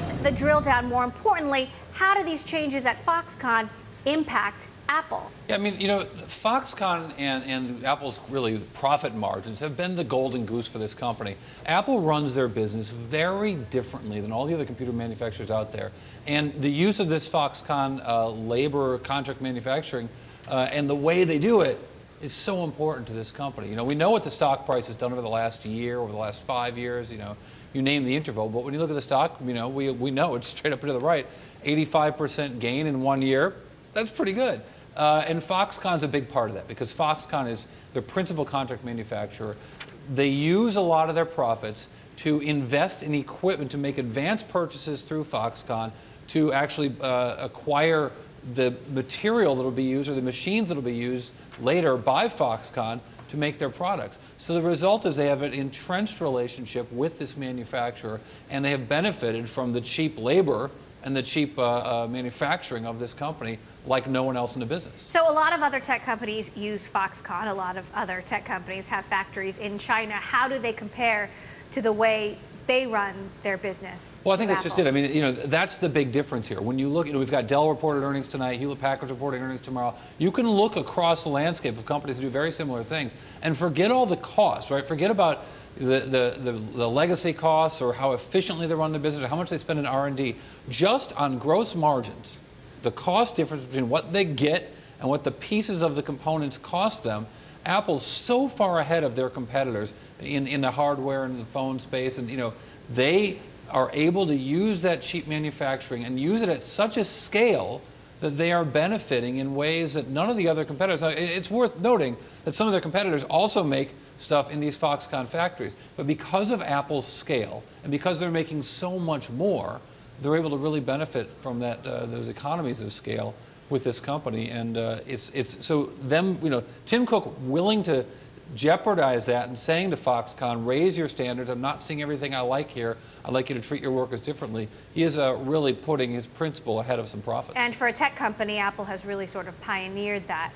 with the drill down, more importantly, how do these changes at Foxconn impact Apple? Yeah, I mean, you know, Foxconn and Apple's really profit margins have been the golden goose for this company. Apple runs their business very differently than all the other computer manufacturers out there. And the use of this Foxconn labor contract manufacturing and the way they do it is so important to this company. You know, we know what the stock price has done over the last year, over the last 5 years, you know, you name the interval, but when you look at the stock, you know, we know it's straight up and to the right. 85% gain in 1 year, that's pretty good. And Foxconn's a big part of that because Foxconn is their principal contract manufacturer. They use a lot of their profits to invest in equipment, to make advanced purchases through Foxconn, to actually acquire the material that will be used or the machines that will be used later by Foxconn to make their products. So the result is they have an entrenched relationship with this manufacturer, and they have benefited from the cheap labor and the cheap manufacturing of this company like no one else in the business. So a lot of other tech companies use Foxconn. A lot of other tech companies have factories in China. How do they compare to the way they run their business? Well, I think that's just it. I mean, you know, that's the big difference here. When you look, you know, we've got Dell reported earnings tonight, Hewlett-Packard's reporting earnings tomorrow. You can look across the landscape of companies that do very similar things and forget all the costs, right? Forget about the legacy costs or how efficiently they run the business or how much they spend in R&D. Just on gross margins, the cost difference between what they get and what the pieces of the components cost them, Apple's so far ahead of their competitors in the hardware and the phone space, and you know, they are able to use that cheap manufacturing and use it at such a scale that they are benefiting in ways that none of the other competitors. Now, it's worth noting that some of their competitors also make stuff in these Foxconn factories, but because of Apple's scale and because they're making so much more, they're able to really benefit from that those economies of scale with this company. And it's so them, you know, Tim Cook willing to jeopardize that and saying to Foxconn, raise your standards. I'm not seeing everything I like here. I'd like you to treat your workers differently. He is really putting his principle ahead of some profits. And for a tech company, Apple has really sort of pioneered that.